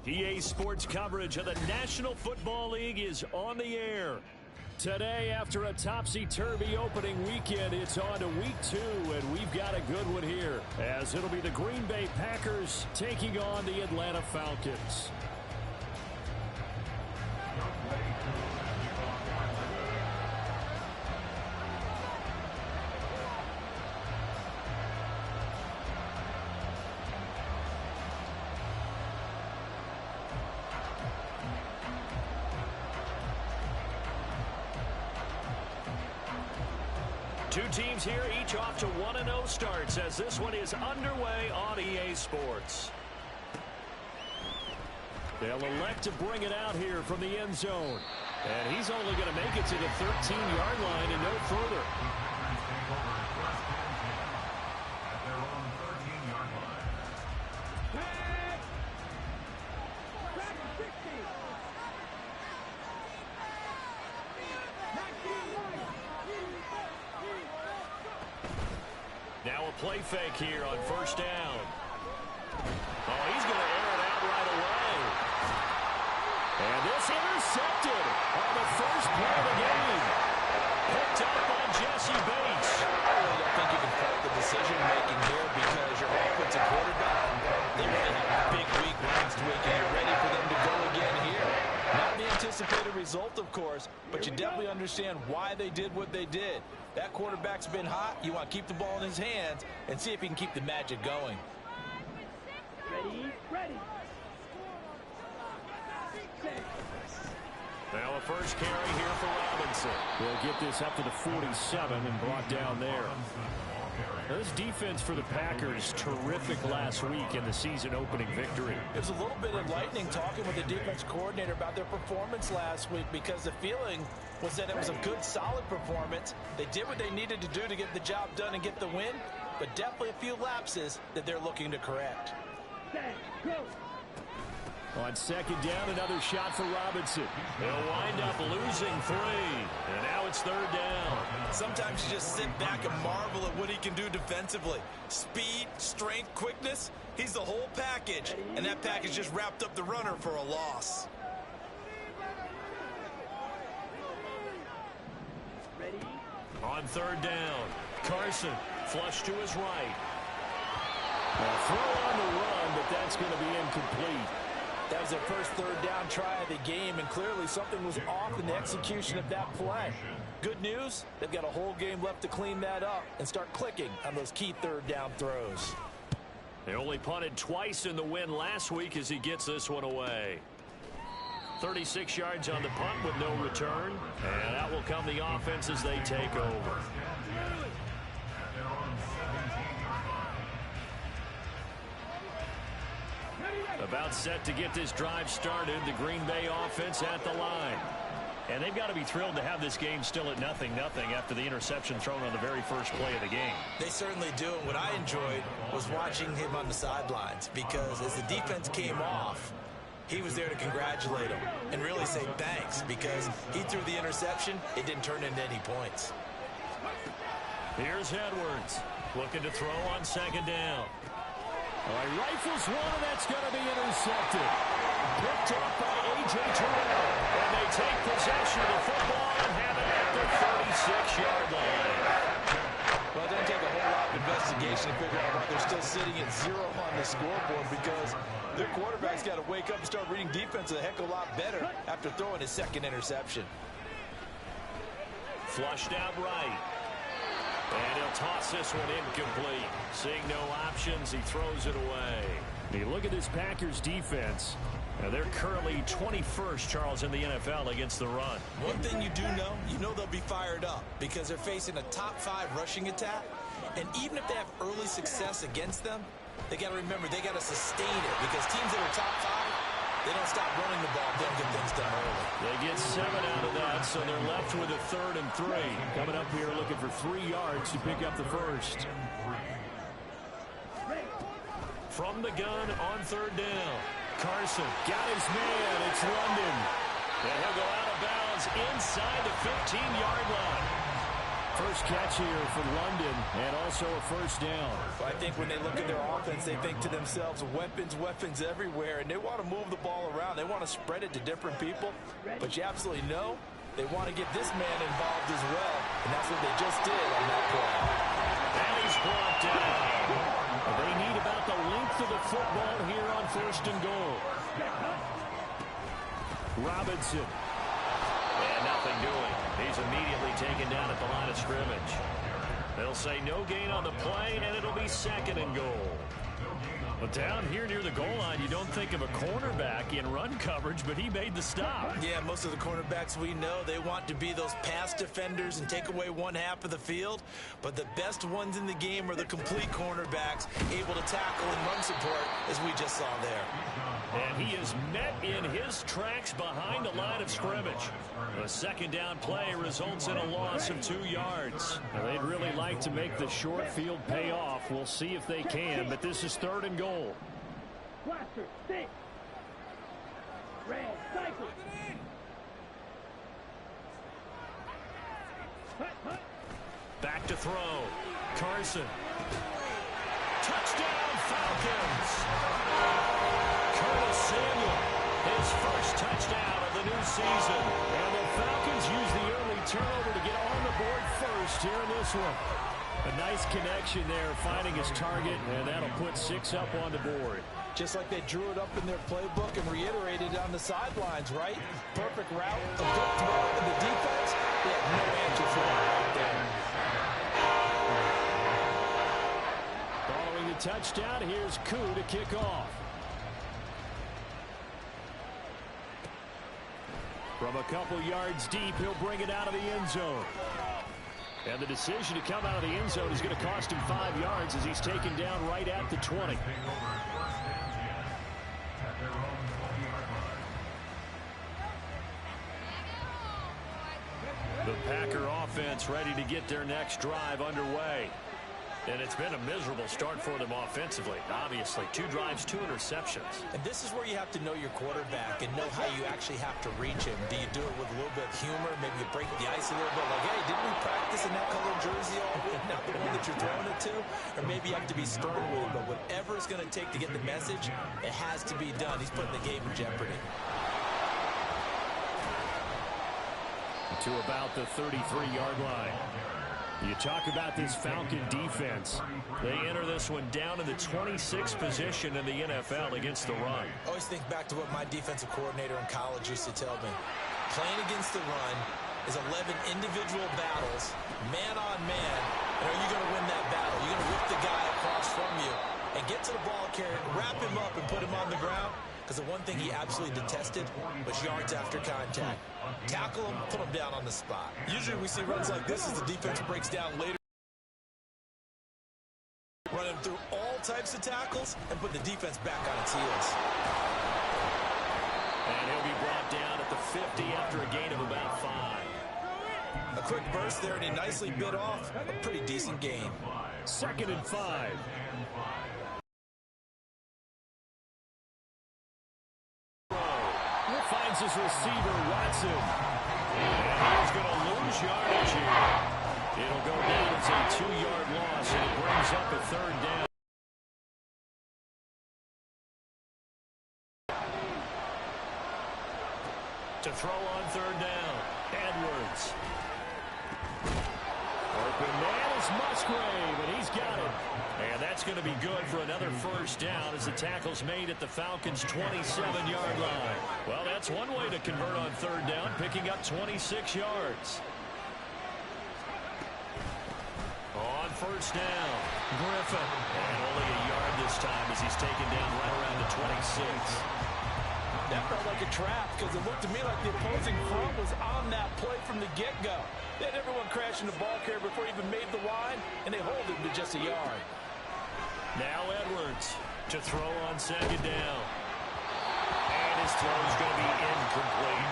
EA Sports coverage of the National Football League is on the air. Today, after a topsy-turvy opening weekend, it's on to week 2, and we've got a good one here, as it'll be the Green Bay Packers taking on the Atlanta Falcons. Two teams here, each off to 1-0 starts as this one is underway on EA Sports. They'll elect to bring it out here from the end zone. And he's only going to make it to the 13-yard line and no further. Now a play fake here on first down. Oh, he's going to air it out right away. And this intercepted on the first play of the game. Picked up by Jesse Bates. I really don't think you can fault the decision-making here because your offensive quarterback, they really had a big week last week, and you're ready for them to go again here. Not the anticipated result, of course, but you definitely understand why they did what they did. That quarterback's been hot. You want to keep the ball in his hands and see if he can keep the magic going. Ready. Now a first carry here for Robinson. We'll get this up to the 47 and brought down there. This defense for the Packers, terrific last week in the season opening victory. It was a little bit enlightening talking with the defense coordinator about their performance last week because the feeling was that it was a good, solid performance. They did what they needed to do to get the job done and get the win, but definitely a few lapses that they're looking to correct. Go. On second down, another shot for Robinson. They'll wind up losing 3, and now it's third down. Sometimes you just sit back and marvel at what he can do defensively. Speed, strength, quickness, he's the whole package, and that package just wrapped up the runner for a loss. Ready. On third down, Carson flush to his right. A throw on the run, but that's going to be incomplete. That was their first third down try of the game, and clearly something was off in the execution of that play. Good news, they've got a whole game left to clean that up and start clicking on those key third down throws. They only punted twice in the win last week as he gets this one away. 36 yards on the punt with no return, and out will come the offense as they take over. About set to get this drive started, the Green Bay offense at the line. And they've got to be thrilled to have this game still at 0-0 after the interception thrown on the very first play of the game. They certainly do, and what I enjoyed was watching him on the sidelines because as the defense came off, he was there to congratulate him and really say thanks because he threw the interception. It didn't turn into any points. Here's Edwards looking to throw on second down. He rifles one, and that's going to be intercepted. Picked up by A.J. Terrell. And they take possession of the football and have it at the 36-yard line. Well, it doesn't take a whole lot of investigation to figure out why they're still sitting at 0 on the scoreboard because their quarterback's got to wake up and start reading defense a heck of a lot better after throwing his second interception. Flushed out right. And he'll toss this one incomplete. Seeing no options, he throws it away. You look at this Packers defense. Now they're currently 21st, Charles, in the NFL against the run. One thing you do know, they'll be fired up because they're facing a top 5 rushing attack. And even if they have early success against them, they got to remember they got to sustain it because teams that are top 5, they don't stop running the ball. They'll get things done early. They get 7 out of that, so they're left with a 3rd and 3. Coming up here looking for 3 yards to pick up the first. From the gun on third down. Carson got his man. It's London. And he'll go out of bounds inside the 15-yard line. first catch here for London, and also a first down. I think when they look at their offense, they think to themselves, weapons, weapons everywhere, and they want to move the ball around. They want to spread it to different people, but you absolutely know they want to get this man involved as well, and that's what they just did on that play. And he's brought down. They need about the length of the football here on first and goal. Robinson. And nothing doing. He's immediately taken down at the line of scrimmage. They'll say no gain on the play, and it'll be second and goal. But down here near the goal line, you don't think of a cornerback in run coverage, but he made the stop. Yeah, most of the cornerbacks we know, they want to be those pass defenders and take away one half of the field. But the best ones in the game are the complete cornerbacks, able to tackle and run support, as we just saw there. And he is met in his tracks behind the line of scrimmage. The second down play results in a loss of 2 yards. Now, they'd really like to make the short field pay off. We'll see if they can, but this is third and goal. Blaster, stick. Red, cycle. Back to throw. Carson. Touchdown, Falcons. Curtis Samuel, his first touchdown of the new season. And the Falcons use the early turnover to get on the board first here in this one. A nice connection there, finding his target, and that'll put 6 up on the board. Just like they drew it up in their playbook and reiterated it on the sidelines, right? Perfect route, a good throw, and the defense, they have no answer for it right there. Following the touchdown, here's Koo to kick off. From a couple yards deep, he'll bring it out of the end zone. And the decision to come out of the end zone is going to cost him 5 yards as he's taken down right at the 20. The Packer offense ready to get their next drive underway. And it's been a miserable start for them offensively. Obviously, 2 drives, 2 interceptions. And this is where you have to know your quarterback and know how you actually have to reach him. Do you do it with a little bit of humor? Maybe you break the ice a little bit. Like, hey, didn't we practice in that color jersey all week? Not the one that you're throwing it to? Or maybe you have to be stern with him. But whatever it's going to take to get the message, it has to be done. He's putting the game in jeopardy. To about the 33-yard line. You talk about this Falcon defense. They enter this one down in the 26th position in the NFL against the run. I always think back to what my defensive coordinator in college used to tell me. Playing against the run is 11 individual battles, man on man. And are you going to win that battle? You're going to whip the guy across from you and get to the ball carrier, wrap him up, and put him on the ground. Because the one thing he absolutely detested was yards after contact. Tackle him, put him down on the spot. Usually we see runs like this as the defense breaks down later. Running through all types of tackles and put the defense back on its heels. And he'll be brought down at the 50 after a gain of about 5. A quick burst there, and he nicely bit off a pretty decent gain. 2nd and 5. Finds his receiver, Watson. And he's going to lose yardage here. It'll go down as a 2-yard loss, and it brings up a 3rd down. To throw on 3rd down, Edwards. Open man is Musgrave, and he's got it. And that's going to be good for another first down as the tackle's made at the Falcons' 27-yard line. Well, that's one way to convert on 3rd down, picking up 26 yards. On 1st down, Griffin. And only a yard this time as he's taken down right around the 26. That felt like a trap because it looked to me like the opposing front was on that play from the get-go. They had everyone crashing the ball carrier before he even made the line, and they hold him to just a yard. Now Edwards to throw on 2nd down. And his throw is going to be incomplete.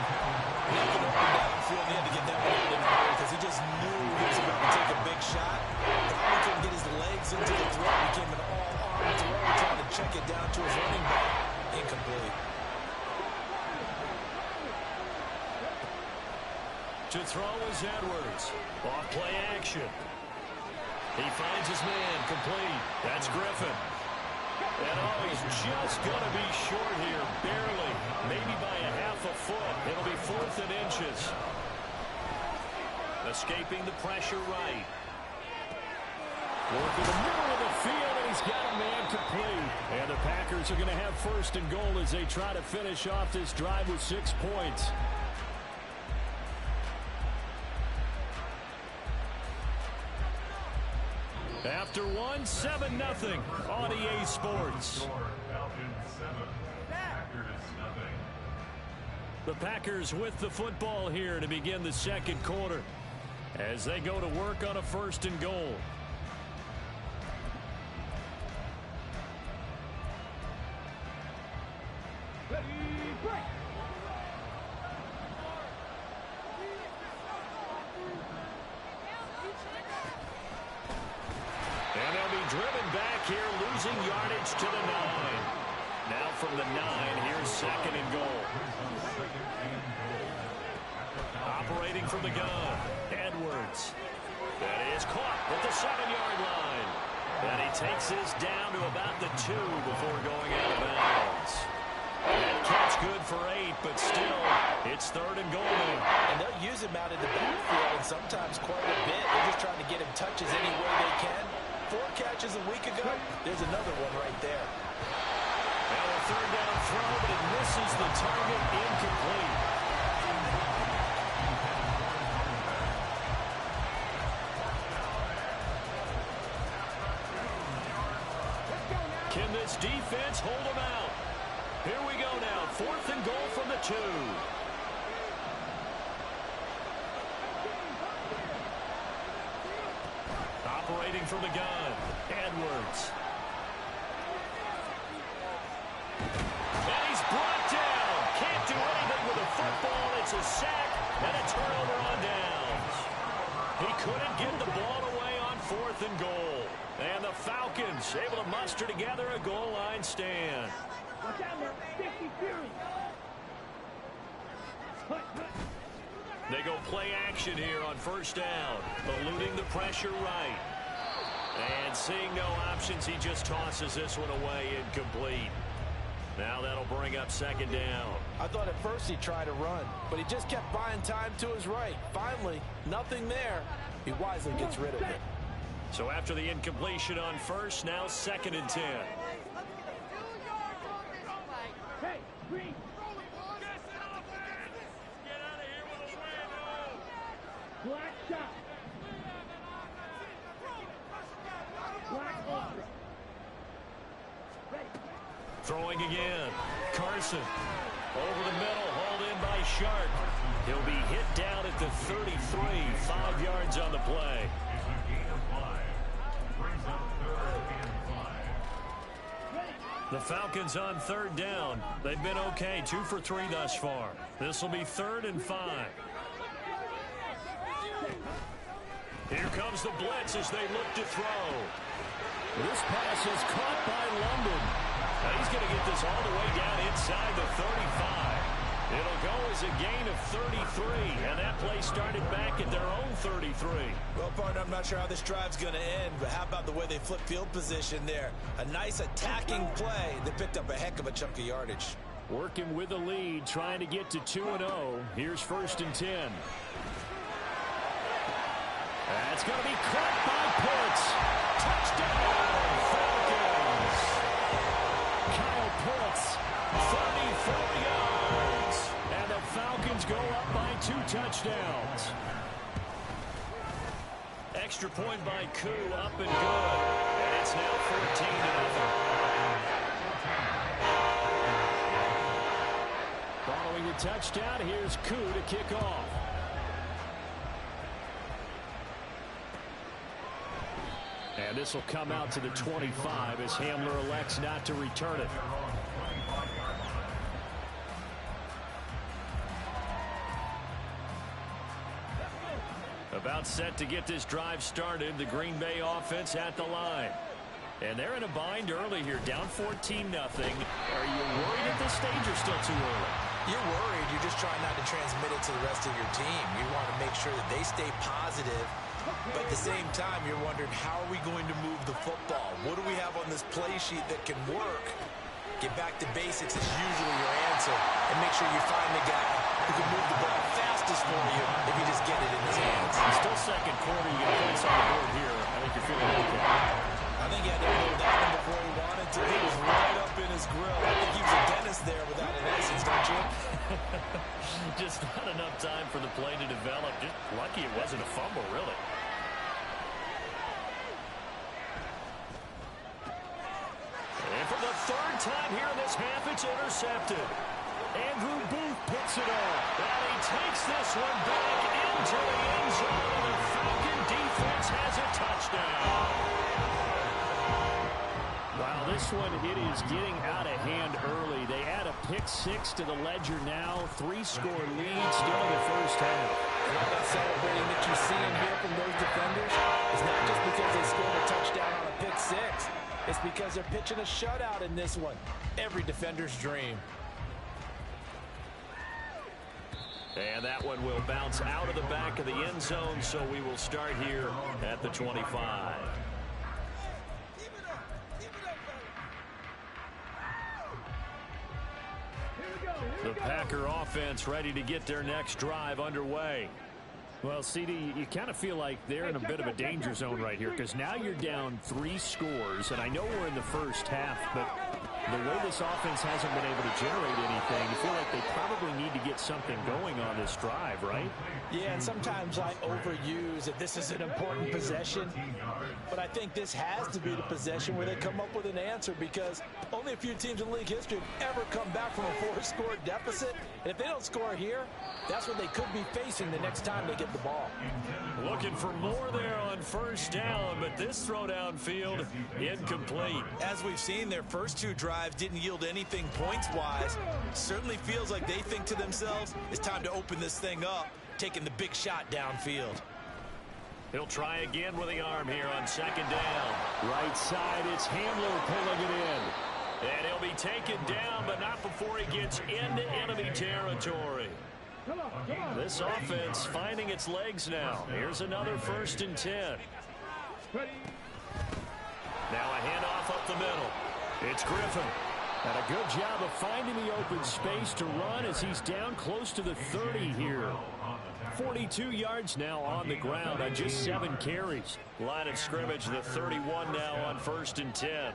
Looking up and down the field, he had to get that one out in a hurry because he just knew he was about to take a big shot. Probably couldn't get his legs into the throw. It became an all-arm throw, trying to check it down to his running back. Incomplete. To throw is Edwards. Off play action. He finds his man complete. That's Griffin. And he's just going to be short here, barely, maybe by a half a foot. It'll be 4th and inches. Escaping the pressure right. Working the middle of the field, and he's got a man complete. And the Packers are going to have 1st and goal as they try to finish off this drive with 6 points. After 1, 7-0 on EA Sports. The Packers with the football here to begin the 2nd quarter as they go to work on a 1st and goal. Driven back here, losing yardage to the 9. Now from the 9, here's 2nd and goal. Operating from the gun, Edwards. That is caught at the 7-yard line. And he takes this down to about the 2 before going out of bounds. That catch good for 8, but still, it's 3rd and goal now. And they'll use him out in the backfield, and sometimes quite a bit. They're just trying to get him touches any way they can. 4 catches a week ago, there's another one right there. Now a 3rd down throw, but it misses the target, incomplete. Can this defense hold them out? Here we go now, 4th and goal from the 2. Operating from the gun, Edwards. And he's brought down. Can't do anything with a football. It's a sack and a turnover on downs. He couldn't get the ball away on 4th and goal. And the Falcons able to muster together a goal line stand. Watch out, man. 50 Fury. They go play action here on 1st down, eluding the pressure right. And seeing no options, he just tosses this one away, incomplete. Now that'll bring up 2nd down. I thought at first he tried to run, but he just kept buying time to his right. Finally, nothing there. He wisely gets rid of it. So after the incompletion on 1st, now 2nd and 10. Hey, Green. Black shot. Black ultra. Ready. Throwing again. Carson. Over the middle, hauled in by Sharp. He'll be hit down at the 33, 5 yards on the play. The Falcons on 3rd down. They've been okay, 2 for 3 thus far. This will be 3rd and 5. Here comes the blitz as they look to throw. This pass is caught by London. Now he's going to get this all the way down inside the 35. It'll go as a gain of 33, and that play started back at their own 33. Well, partner, I'm not sure how this drive's going to end, but how about the way they flip field position there? A nice attacking play. They picked up a heck of a chunk of yardage. Working with the lead, trying to get to 2-0. Here's 1st and 10. That's going to be caught by Pitts. Touchdown, Falcons. Kyle Pitts, 34 yards. And the Falcons go up by 2 touchdowns. Extra point by Koo, up and good. And it's now 14-0. Following the touchdown, here's Koo to kick off. And this will come out to the 25 as Hamler elects not to return it. About set to get this drive started, the Green Bay offense at the line. And they're in a bind early here, down 14-0. Are you worried at this stage or still too early? You're worried. You're just trying not to transmit it to the rest of your team. You want to make sure that they stay positive, but at the same time, you're wondering, how are we going to move the football? What do we have on this play sheet that can work? Get back to basics is usually your answer, and make sure you find the guy who can move the ball fastest for you if you just get it in his hands. It's still second quarter. You get points on the board here. I think you're feeling okay. I think he had to hold that one before he wanted to. He was right up in his grill. I think he was a dentist there without a license, don't you? Just not enough time for the play to develop. Just lucky it wasn't a fumble, really. And for the third time here in this half, it's intercepted. Andrew Booth picks it off. And he takes this one back into the end zone. And the Falcon defense has a touchdown. Wow, this one, it is getting out of hand early. They add a pick-6 to the ledger now. 3-score lead still in the first half. All that celebrating that you see and hear from those defenders is not just because they scored a touchdown on a pick-6. It's because they're pitching a shutout in this one. Every defender's dream. And that one will bounce out of the back of the end zone, so we will start here at the 25. The Packer offense ready to get their next drive underway. Well, CD, you kind of feel like they're in a bit of a danger zone right here, because now you're down 3 scores, and I know we're in the first half, but the way this offense hasn't been able to generate anything, you feel like they probably need to get something going on this drive, right? Yeah, and sometimes I overuse that this is an important possession, but I think this has to be the possession where they come up with an answer, because only a few teams in league history have ever come back from a 4-score deficit, and if they don't score here, that's what they could be facing the next time they get the ball. Looking for more there on first down, but this throw downfield incomplete. As we've seen, their first 2 drives didn't yield anything points-wise. Certainly feels like they think to themselves, it's time to open this thing up, taking the big shot downfield. He'll try again with the arm here on second down. Right side, it's Hamler pulling it in. And he'll be taken down, but not before he gets into enemy territory. This offense finding its legs now. Here's another 1st and 10. Now a handoff up the middle. It's Griffin. And a good job of finding the open space to run as he's down close to the 30 here. 42 yards now on the ground on just 7 carries. Line of scrimmage, the 31 now on 1st and 10.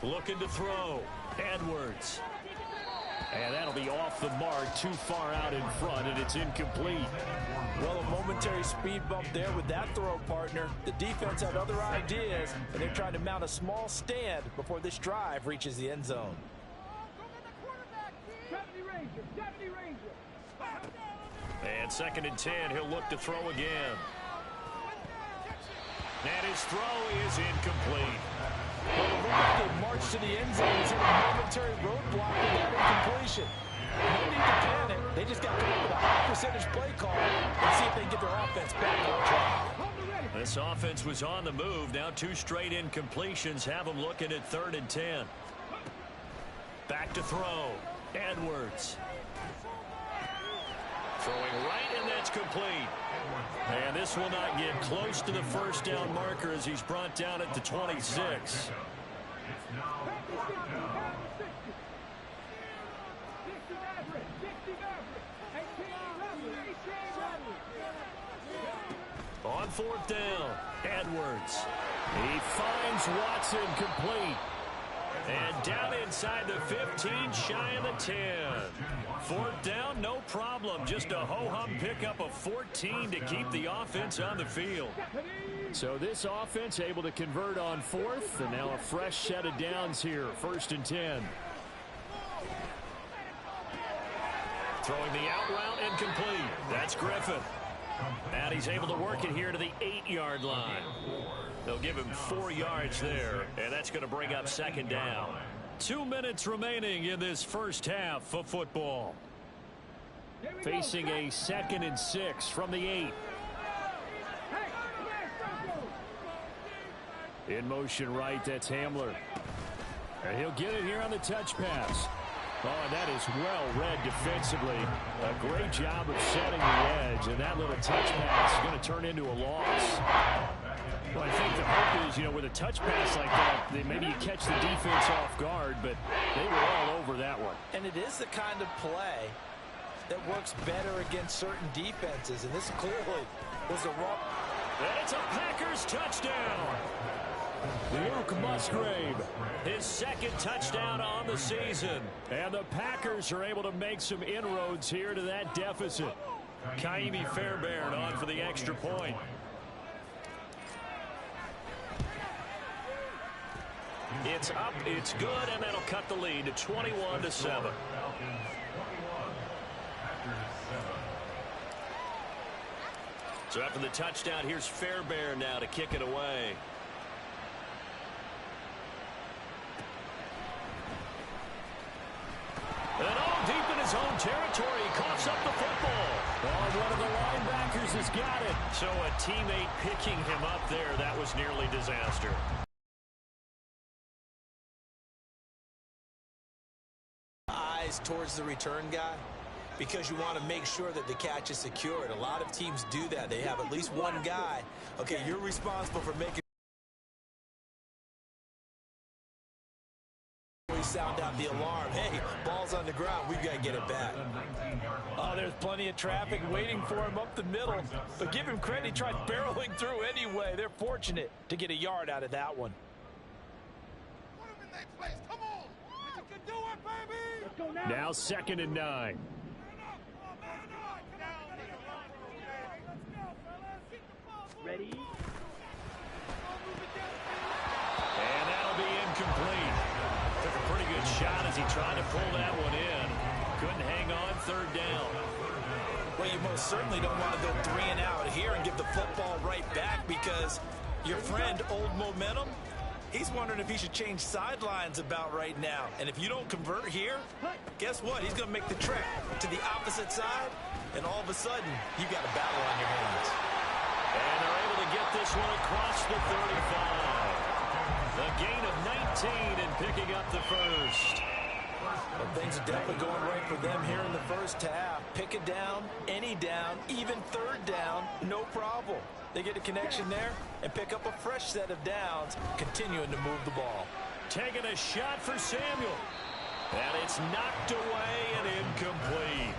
Looking to throw. Edwards. And that'll be off the mark, too far out in front, and it's incomplete. Well, a momentary speed bump there with that throw, partner. The defense had other ideas, and they're trying to mount a small stand before this drive reaches the end zone. And 2nd and 10, he'll look to throw again. And his throw is incomplete. Well, it looked like they marched to the end zone. He's had a momentary roadblock with that incompletion. No need to panic. They just got to come up with a high percentage play call and see if they can get their offense back on track. This offense was on the move. Now 2 straight incompletions have them looking at 3rd and 10. Back to throw. Edwards. Throwing right, and that's complete. And this will not get close to the first down marker as he's brought down at the 26. On 4th down, Edwards. He finds Watson complete. And down inside the 15, shy of the 10. 4th down, no problem. Just a ho-hum pickup of 14 to keep the offense on the field. So this offense able to convert on 4th, and now a fresh set of downs here, 1st and 10. Throwing the out route incomplete. That's Griffin. And he's able to work it here to the 8-yard line. They'll give him 4 yards there, and that's going to bring up 2nd down. 2 minutes remaining in this first half of football. Facing a 2nd and 6 from the 8. In motion right, that's Hamler. And he'll get it here on the touch pass. Oh, and that is well read defensively. A great job of setting the edge, and that little touch pass is going to turn into a loss. Well, I think the hope is, with a touch pass like that, maybe you catch the defense off guard, but they were all over that one. And it is the kind of play that works better against certain defenses, and this clearly was a wrong. And it's a Packers touchdown. Luke Musgrave, his second touchdown on the season. And the Packers are able to make some inroads here to that deficit. Kaimi Fairbairn on for the extra point. It's up, it's good, and that'll cut the lead to 21-7. So after the touchdown, here's Fairbairn now to kick it away. And all deep in his own territory, he coughs up the football. Oh, one of the linebackers has got it. So a teammate picking him up there, that was nearly disaster. Eyes towards the return guy, because you want to make sure that the catch is secured. A lot of teams do that. They have at least one guy. Okay, you're responsible for making sound out the alarm. Hey, ball's on the ground. We've got to get it back. Oh, there's plenty of traffic waiting for him up the middle. But give him credit, he tried barreling through anyway. They're fortunate to get a yard out of that one. Put him in that place. Come on. You can do it, baby. Let's go now. Now 2nd and 9. Ready? And that'll be incomplete. Took a pretty good shot as he tried to pull that one in. Couldn't hang on, 3rd down. Well, you most certainly don't want to go 3 and out here and give the football right back, because your friend, Old Momentum, he's wondering if he should change sidelines about right now. And if you don't convert here, guess what? He's going to make the trek to the opposite side, and all of a sudden, you've got a battle on your hands. And they're able to get this one across the 35. A gain of 19 and picking up the first. Well, things are definitely going right for them here in the first half. Pick it down, any down, even 3rd down, no problem. They get a connection there and pick up a fresh set of downs, continuing to move the ball. Taking a shot for Samuel. And it's knocked away and incomplete.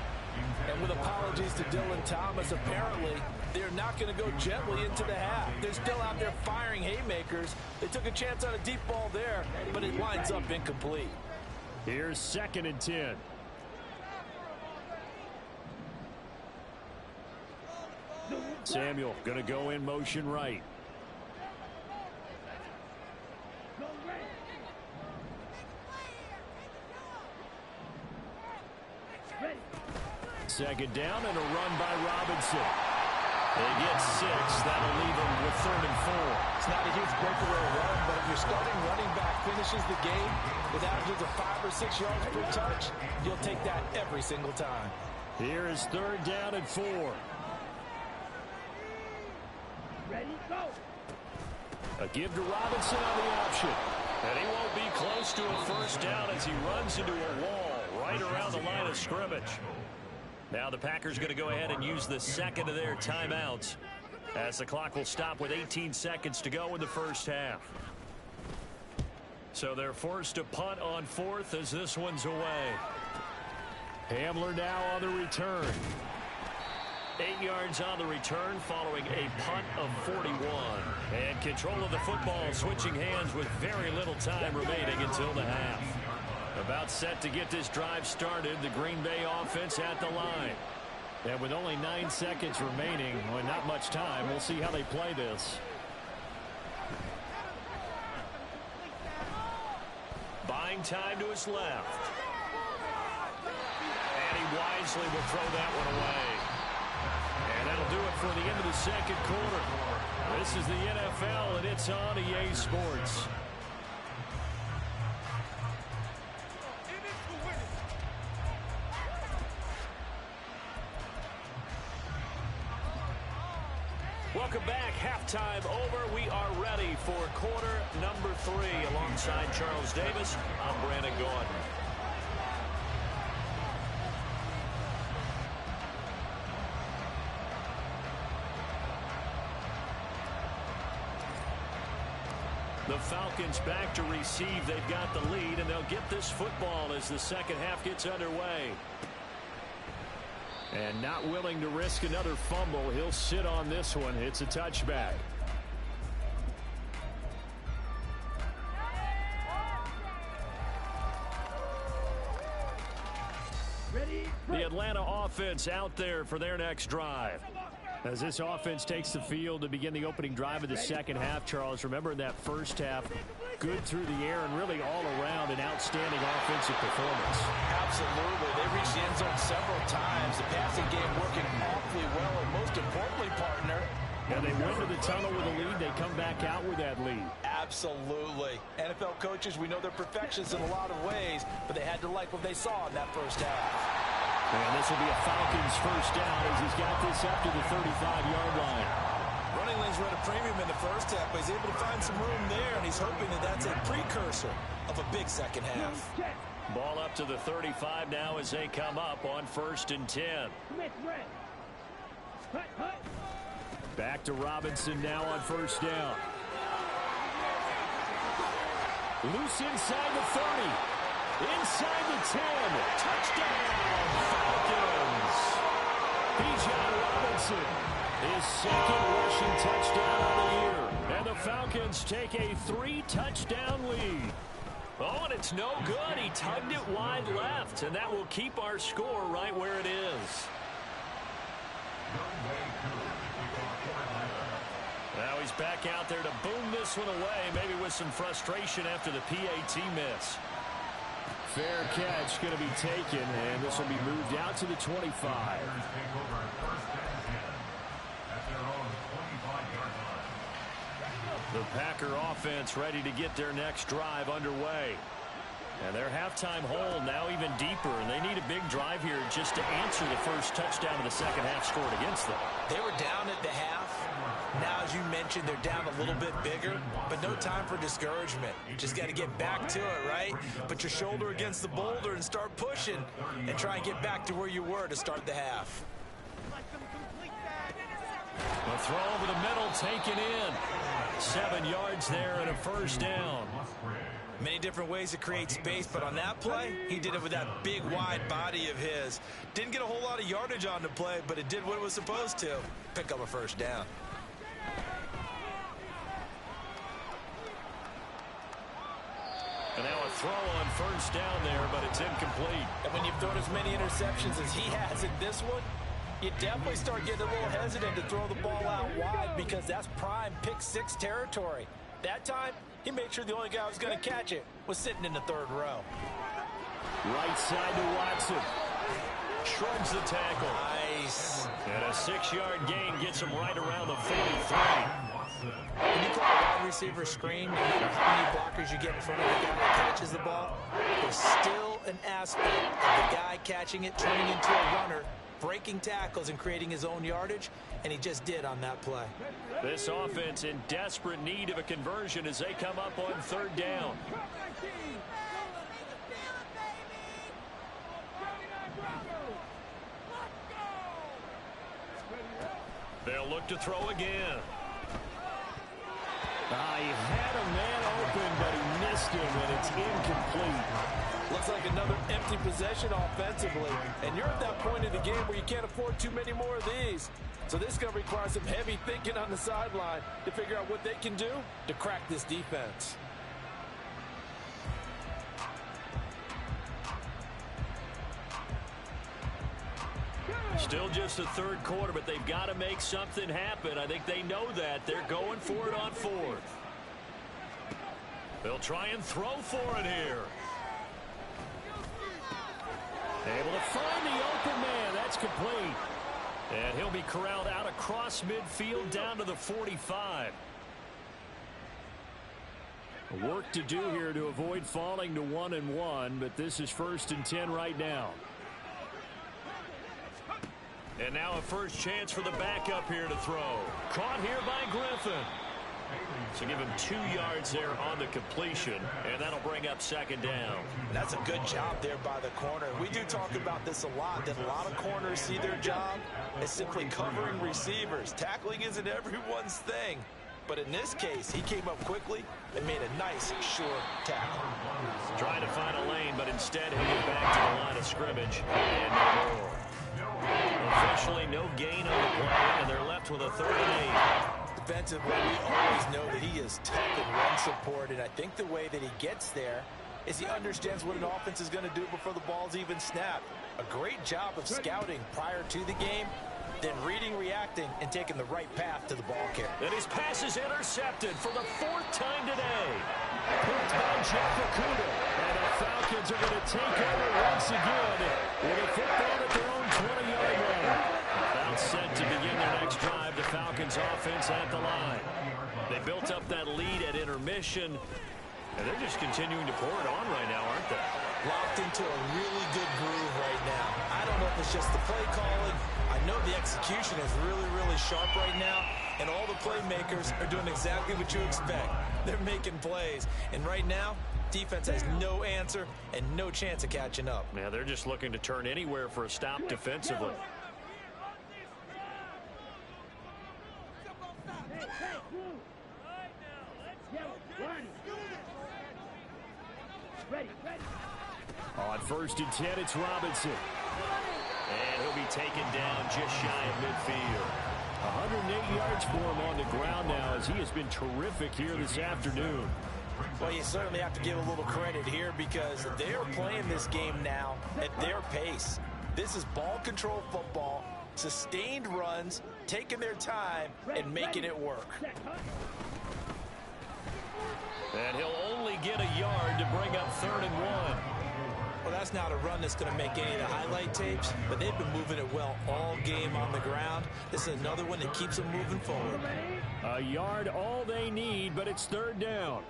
And with apologies to Dylan Thomas, apparently they're not going to go gently into the half. They're still out there firing haymakers. They took a chance on a deep ball there, but it winds up incomplete. Here's 2nd and 10. Samuel going to go in motion right. Second down and a run by Robinson. They get 6. That'll leave them with 3rd and 4. It's not a huge breakaway run, but if your starting running back finishes the game with averages of 5 or 6 yards per touch, you'll take that every single time. Here is 3rd down and 4. Ready, go. A give to Robinson on the option. And he won't be close to a first down as he runs into a wall right around the line of scrimmage. Now the Packers going to go ahead and use the 2nd of their timeouts, as the clock will stop with 18 seconds to go in the first half. So they're forced to punt on 4th as this one's away. Hamler now on the return. 8 yards on the return following a punt of 41. And control of the football switching hands with very little time remaining until the half. About set to get this drive started, the Green Bay offense at the line. And with only 9 seconds remaining, well, not much time, we'll see how they play this. Buying time to his left. And he wisely will throw that one away. And that'll do it for the end of the 2nd quarter. This is the NFL, and it's on EA Sports. Welcome back. Halftime over. We are ready for quarter number 3. Alongside Charles Davis, I'm Brandon Gordon. The Falcons back to receive. They've got the lead, and they'll get this football as the second half gets underway. And not willing to risk another fumble. He'll sit on this one. It's a touchback. The Atlanta offense out there for their next drive. As this offense takes the field to begin the opening drive of the second half, Charles, remember in that first half, good through the air and really all around an outstanding offensive performance. Absolutely. They reached the end zone several times. The passing game working awfully well, and most importantly, partner, yeah, they went to the tunnel with a lead. They come back out with that lead. Absolutely. NFL coaches, we know they're perfectionists in a lot of ways, but they had to like what they saw in that first half. And this will be a Falcons first down as he's got this up to the 35-yard line. Running lanes were at a premium in the first half, but he's able to find some room there, and he's hoping that that's a precursor of a big second half. Ball up to the 35 now as they come up on 1st and 10. Back to Robinson now on first down. Loose inside the 30. Inside the 10. Touchdown, Falcons. Bijan Robinson, his second rushing touchdown of the year. And the Falcons take a 3-touchdown lead. Oh, and it's no good. He tugged it wide left, and that will keep our score right where it is. Now he's back out there to boom this one away, maybe with some frustration after the PAT miss. Fair catch going to be taken, and this will be moved out to the 25. The Packer offense ready to get their next drive underway. And their halftime hole now even deeper, and they need a big drive here just to answer the first touchdown of the second half scored against them. They were down at the half. Now, as you mentioned, they're down a little bit bigger, but no time for discouragement. Just got to get back to it, right? Put your shoulder against the boulder and start pushing and try and get back to where you were to start the half. The throw over the middle taken in. 7 yards there and a first down. Many different ways to create space, but on that play, he did it with that big, wide body of his. Didn't get a whole lot of yardage on the play, but it did what it was supposed to. Pick up a first down. And now a throw on first down there, but it's incomplete. And when you've thrown as many interceptions as he has in this one, you definitely start getting a little hesitant to throw the ball out wide because that's prime pick-6 territory. That time, he made sure the only guy who was going to catch it was sitting in the third row. Right side to Watson. Shrugs the tackle. Nice. And a 6-yard gain gets him right around the 43. When you call a wide receiver screen, no matter how many blockers you get in front of the guy that catches the ball, there's still an aspect of the guy catching it, turning into a runner, breaking tackles and creating his own yardage, and he just did on that play. This offense in desperate need of a conversion as they come up on third down. They'll look to throw again. He had a man open, but he missed him, and it's incomplete. Looks like another empty possession offensively, and you're at that point in the game where you can't afford too many more of these. So this is going to require some heavy thinking on the sideline to figure out what they can do to crack this defense. Still just the third quarter, but they've got to make something happen. I think they know that. They're going for it on fourth. They'll try and throw for it here. Able to find the open man. That's complete. And he'll be corralled out across midfield down to the 45. Work to do here to avoid falling to 1-1, but this is 1st and 10 right now. And now a first chance for the backup here to throw. Caught here by Griffin. So give him 2 yards there on the completion, and that'll bring up second down. That's a good job there by the corner. We do talk about this a lot, that a lot of corners see their job as simply covering receivers. Tackling isn't everyone's thing. But in this case, he came up quickly and made a nice, sure tackle. Trying to find a lane, but instead he'll get back to the line of scrimmage. And no more. Officially no gain on the play, and they're left with a 3rd and 8. Defensively, we always know that he is tough in run support, and I think the way that he gets there is he understands what an offense is going to do before the ball's even snapped. A great job of scouting prior to the game, then reading, reacting, and taking the right path to the ball carrier. And his pass is intercepted for the 4th time today. Picked by wk2. And the Falcons are going to take over once again with a football at their own 20-yard line. About set to begin their next drive. The Falcons offense at the line. They built up that lead at intermission, and they're just continuing to pour it on right now, aren't they? Locked into a really good groove right now. I don't know if it's just the play calling. I know the execution is really, really sharp right now, and all the playmakers are doing exactly what you expect. They're making plays, and right now, defense has no answer and no chance of catching up. Yeah, they're just looking to turn anywhere for a stop defensively. On 1st and 10, it's Robinson. And he'll be taken down just shy of midfield. 108 yards for him on the ground now, as he has been terrific here this afternoon. Well, you certainly have to give a little credit here because they're playing this game now at their pace. This is ball control football, sustained runs, taking their time, and making it work. And he'll only get a yard to bring up 3rd and 1. Well, that's not a run that's going to make any of the highlight tapes, but they've been moving it well all game on the ground. This is another one that keeps them moving forward. A yard all they need, but it's 3rd down.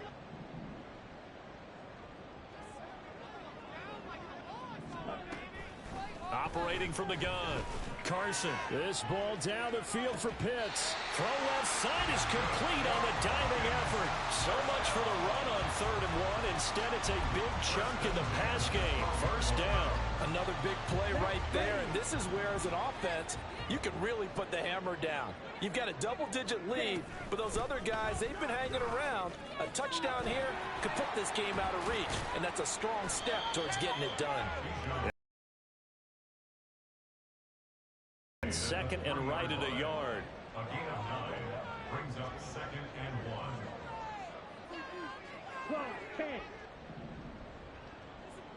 Operating from the gun. Carson. This ball down the field for Pitts. Throw left side is complete on the diving effort. So much for the run on 3rd and 1. Instead, it's a big chunk in the pass game. 1st down. Another big play right there, and this is where, as an offense, you can really put the hammer down. You've got a double-digit lead, but those other guys, they've been hanging around. A touchdown here could put this game out of reach, and that's a strong step towards getting it done. 2nd and right at a yard. Brings up 2nd and 1. 10.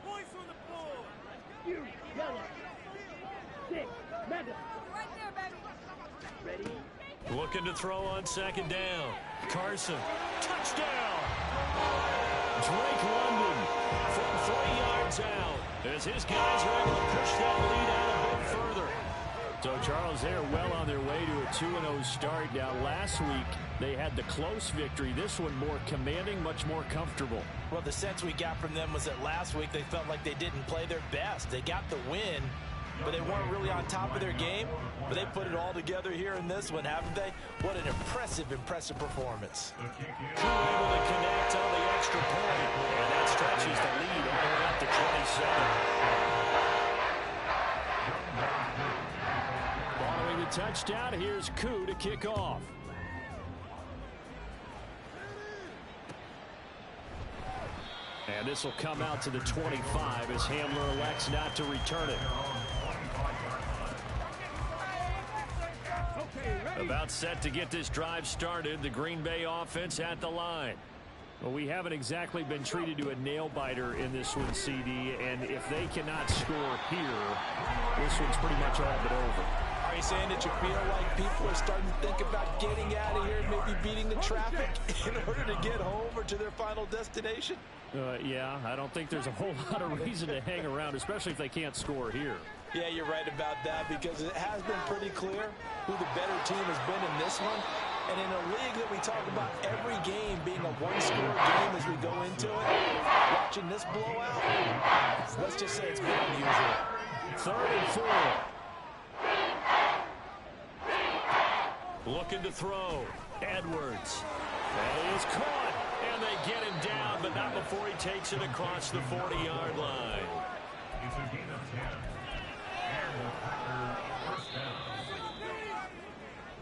Points on the board. You yellow. 6. Mega. Right there, baby. Ready? Looking to throw on 2nd down. Carson. Touchdown. Drake London from 3 yards out as his guys are able to push that lead out a bit further. So, Charles, they're well on their way to a 2-0 start. Now, last week, they had the close victory. This one more commanding, much more comfortable. Well, the sense we got from them was that last week they felt like they didn't play their best. They got the win, but they weren't really on top of their game. But they put it all together here in this one, haven't they? What an impressive, impressive performance. Able to connect on the extra point. And that stretches the lead all the way up to 27. Following the touchdown, here's Koo to kick off. And this will come out to the 25 as Hamler elects not to return it. About set to get this drive started. The Green Bay offense at the line. Well, we haven't exactly been treated to a nail-biter in this one, CD, and if they cannot score here, this one's pretty much all but over. Are you saying that you feel like people are starting to think about getting out of here and maybe beating the traffic in order to get home or to their final destination? Yeah, I don't think there's a whole lot of reason to hang around, especially if they can't score here. Yeah, you're right about that because it has been pretty clear who the better team has been in this one. And in a league that we talk about every game being a one-score game as we go into it, watching this blowout, let's just say it's been unusual. 3rd and 4. Looking to throw. Edwards. And he is caught. And they get him down, but not before he takes it across the 40-yard line. It's a gain of 10. And the Packers first down.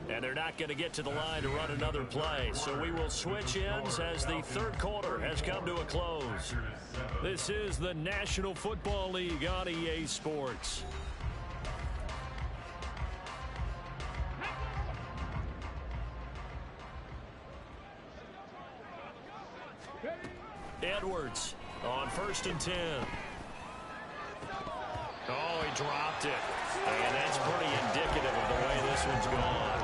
And they're not going to get to the line to run another play. So we will switch ends as the third quarter has come to a close. This is the National Football League on EA Sports. Edwards on 1st and 10. Oh, he dropped it. And that's pretty indicative of the way this one's gone.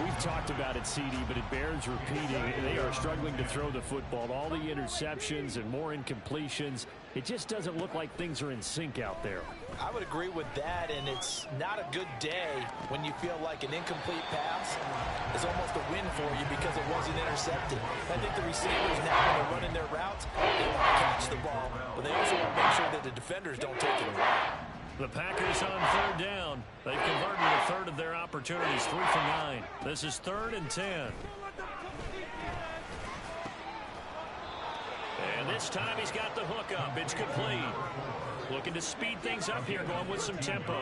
We've talked about it, CD, but it bears repeating. They are struggling to throw the football. All the interceptions and more incompletions. It just doesn't look like things are in sync out there. I would agree with that, and it's not a good day when you feel like an incomplete pass is almost a win for you because it wasn't intercepted. I think the receivers now, when they're running their routes, they want to catch the ball, but they also want to make sure that the defenders don't take it away. The Packers on 3rd down. They've converted a third of their opportunities, 3 for 9. This is 3rd and 10. And this time he's got the hook up. It's complete. Looking to speed things up here, going with some tempo.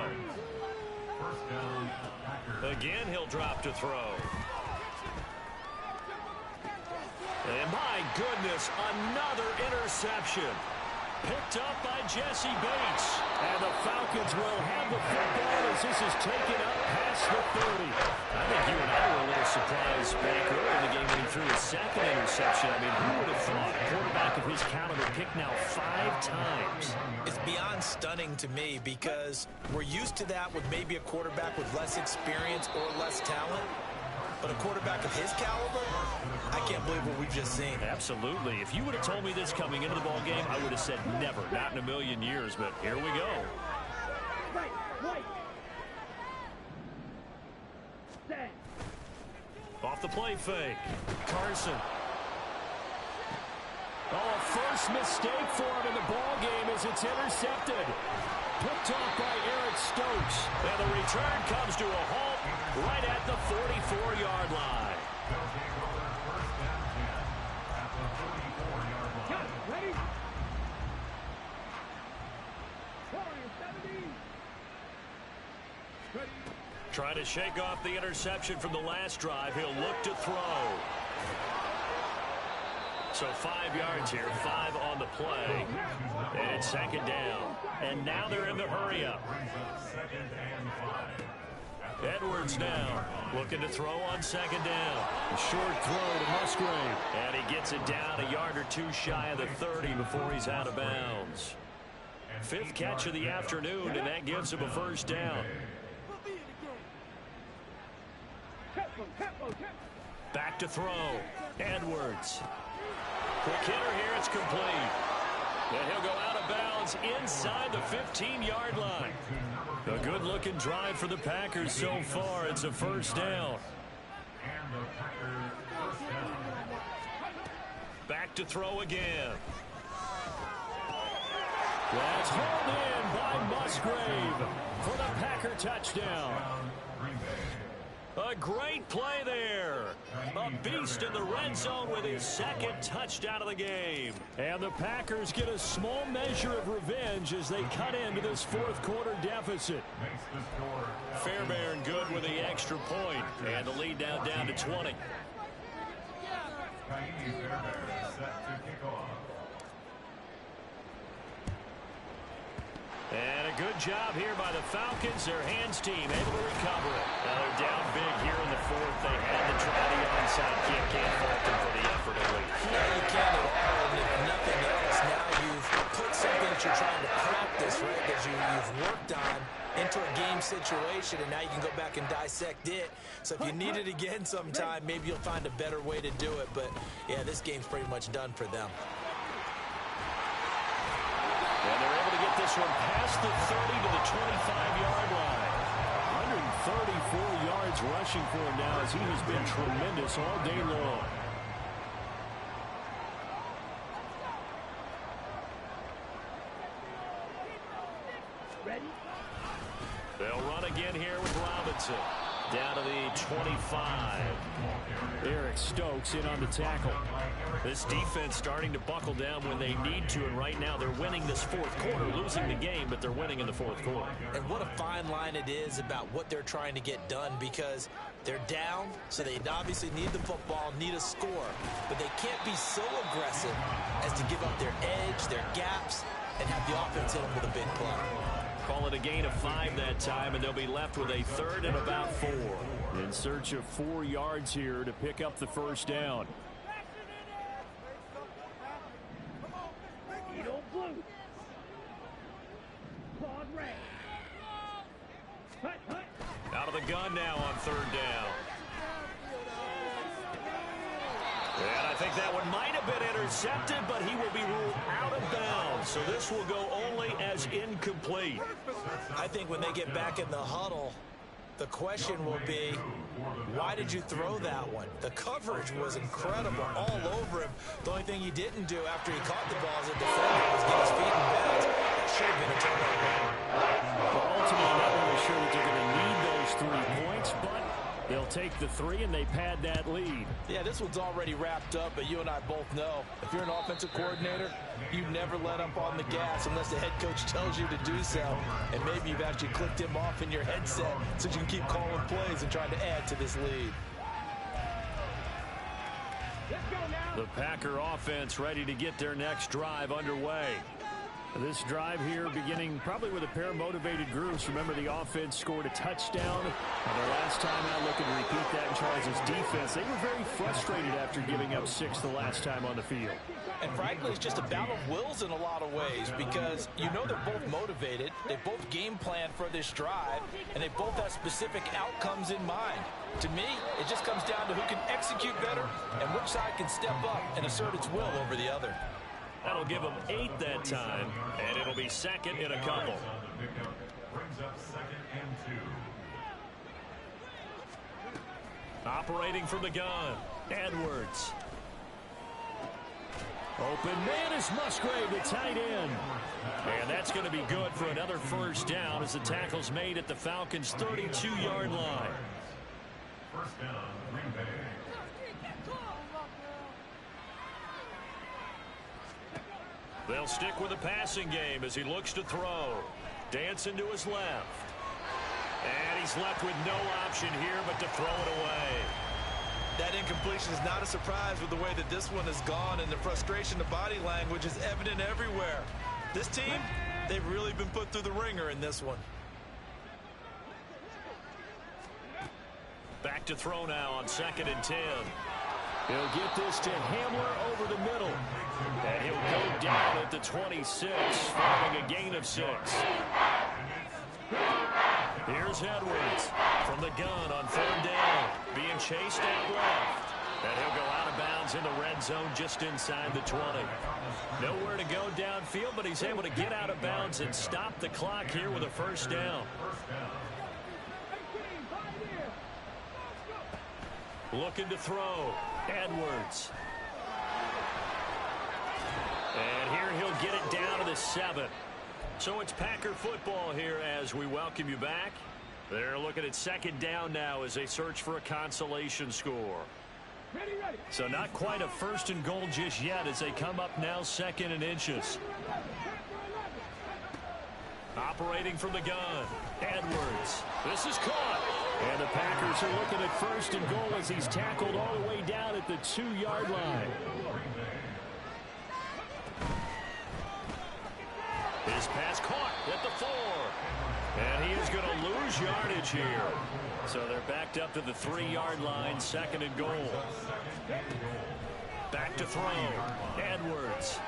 Again, he'll drop to throw. And my goodness, another interception. Picked up by Jesse Bates. And the Falcons will have the football as this is taken up past the 30. I think you and I were a little surprised back early in the game when he threw his 2nd interception. I mean, who would have thought a quarterback of his caliber picked now 5 times? It's beyond stunning to me because we're used to that with maybe a quarterback with less experience or less talent. But a quarterback of his caliber, I can't believe what we've just seen. Absolutely. If you would have told me this coming into the ball game, I would have said never, not in a million years. But here we go. Off the play fake. Carson. Oh, first mistake for him in the ball game as it's intercepted. Picked off by Eric Stokes. And the return comes to a halt right at the 44-yard line. Ready? Trying to shake off the interception from the last drive. He'll look to throw. So 5 yards here, 5 on the play. And it's 2nd down. And now they're in the hurry up. Edwards now looking to throw on 2nd down. A short throw to Musgrave. And he gets it down a yard or 2 shy of the 30 before he's out of bounds. 5th catch of the afternoon, and that gives him a 1st down. Back to throw. Edwards. Quick hitter here. It's complete. And he'll go out of bounds inside the 15-yard line. A good-looking drive for the Packers so far. It's a 1st down. Back to throw again. That's hauled in by Musgrave for the Packer touchdown. A great play there. A beast in the red zone with his 2nd touchdown of the game. And the Packers get a small measure of revenge as they cut into this 4th quarter deficit. Fairbairn good with the extra point. And the lead now down to 20. And a good job here by the Falcons. Their hands team able to recover it. Now they're down big here in the 4th. They had to try the onside kick. Can't fault them for the effort at least. Yeah, you can't at all. And if nothing else, now you've put something that you're trying to practice, right, that you've worked on into a game situation, and now you can go back and dissect it. So if you need it again sometime, maybe you'll find a better way to do it. But, yeah, this game's pretty much done for them. And they're able to get this one past the 30 to the 25-yard line. 134 yards rushing for him now as he has been tremendous all day long. They'll run again here with Robinson. Down to the 25. Eric Stokes in on the tackle. This defense starting to buckle down when they need to, and right now they're winning this fourth quarter, losing the game, but they're winning in the fourth quarter. And what a fine line it is about what they're trying to get done, because they're down, so they obviously need the football, need a score, but they can't be so aggressive as to give up their edge, their gaps, and have the offense hit them with a big play. Call it a gain of 5 that time, and they'll be left with a third and about 4. In search of 4 yards here to pick up the first down. Out of the gun now on third down. And I think that one might have been intercepted, but he will be ruled out of bounds. So this will go only as incomplete. I think when they get back in the huddle, the question will be, why did you throw that one? The coverage was incredible all over him. The only thing he didn't do after he caught the ball as a defender was get his feet in bounds. That should have been a turnover. Well, ultimately, not really sure that they're going to need those 3 points, but they'll take the 3 and they pad that lead. Yeah, this one's already wrapped up, but you and I both know if you're an offensive coordinator, you never let up on the gas unless the head coach tells you to do so. And maybe you've actually clicked him off in your headset so you can keep calling plays and trying to add to this lead. The Packer offense ready to get their next drive underway. This drive here beginning probably with a pair of motivated groups. Remember, the offense scored a touchdown. And their last time out, looking to repeat that in Charles' defense. They were very frustrated after giving up 6 the last time on the field. And frankly, it's just a battle of wills in a lot of ways, because you know they're both motivated, they both game plan for this drive, and they both have specific outcomes in mind. To me, it just comes down to who can execute better and which side can step up and assert its will over the other. That'll give them 8 that time, and it'll be second in a couple. Brings up 2nd and 2. Operating from the gun, Edwards. Open man is Musgrave, the tight end. And that's going to be good for another first down as the tackle's made at the Falcons' 32-yard line. First down, Green Bay. They'll stick with the passing game as he looks to throw. Dancing to his left. And he's left with no option here but to throw it away. That incompletion is not a surprise with the way that this one has gone, and the frustration, the body language is evident everywhere. This team, they've really been put through the ringer in this one. Back to throw now on 2nd and 10. He'll get this to Hamler over the middle. And he'll go down at the 26, following a gain of 6. Here's Edwards from the gun on 3rd down, being chased out left. And he'll go out of bounds in the red zone just inside the 20. Nowhere to go downfield, but he's able to get out of bounds and stop the clock here with a first down. Looking to throw, Edwards. And here he'll get it down to the 7. So it's Packer football here as we welcome you back. They're looking at 2nd down now as they search for a consolation score. So not quite a 1st and goal just yet as they come up now 2nd and inches. Operating from the gun, Edwards. This is caught. And the Packers are looking at 1st and goal as he's tackled all the way down at the 2-yard line. His pass caught at the 4. And he is going to lose yardage here. So they're backed up to the 3-yard line, 2nd and goal. Back to throw, Edwards.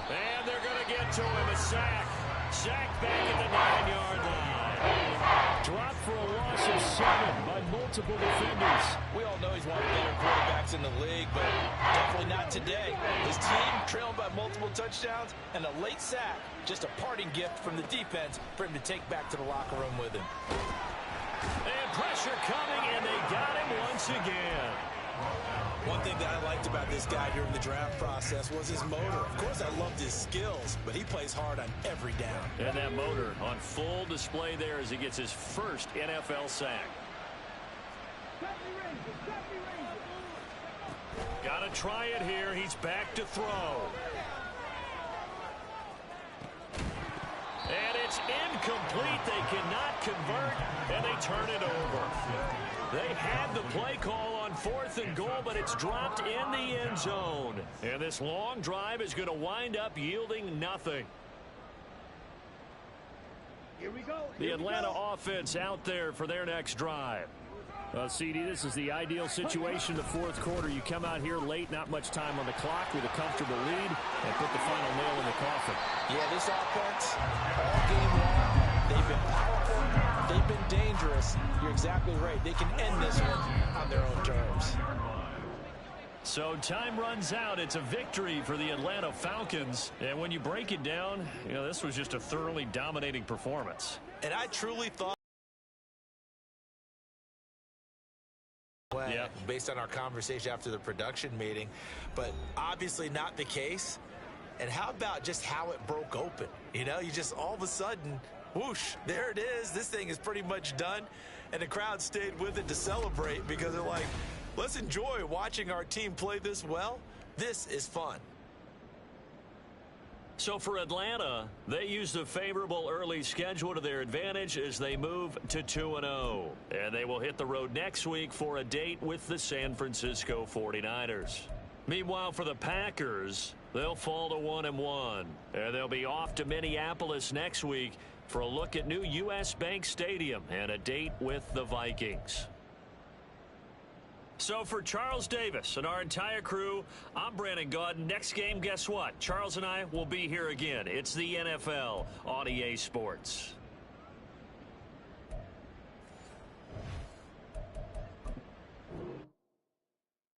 And they're going to get to him, a sack. Sack back at the 9-yard line. Dropped for a loss of 7 by multiple defenders. We all know he's one of the better quarterbacks in the league, but definitely not today. His team trailing by multiple touchdowns and a late sack. Just a parting gift from the defense for him to take back to the locker room with him. And pressure coming, and they got him once again. One thing that I liked about this guy during the draft process was his motor. Of course, I loved his skills, but he plays hard on every down. And that motor on full display there as he gets his first NFL sack. Got to try it here. He's back to throw. And it's incomplete. They cannot convert, and they turn it over. They had the play call on 4th and goal, but it's dropped in the end zone. And this long drive is going to wind up yielding nothing. Here we go. The Atlanta offense out there for their next drive. Well, CD, this is the ideal situation in the fourth quarter. You come out here late, not much time on the clock with a comfortable lead, and put the final nail in the coffin. Yeah, this offense, all game long, they've been powerful, they've been dangerous. You're exactly right. They can end this one on their own terms. So time runs out. It's a victory for the Atlanta Falcons. And when you break it down, you know, this was just a thoroughly dominating performance. And I truly thought, based on our conversation after the production meeting, but obviously not the case. And how about just how it broke open? You know, you just all of a sudden, whoosh, there it is. This thing is pretty much done. And the crowd stayed with it to celebrate because they're like, let's enjoy watching our team play this well. This is fun. So for Atlanta, they used a favorable early schedule to their advantage as they move to 2-0. And they will hit the road next week for a date with the San Francisco 49ers. Meanwhile, for the Packers, they'll fall to 1-1. And they'll be off to Minneapolis next week for a look at new U.S. Bank Stadium and a date with the Vikings. So for Charles Davis and our entire crew, I'm Brandon Gaudin. Next game, guess what? Charles and I will be here again. It's the NFL on EA Sports.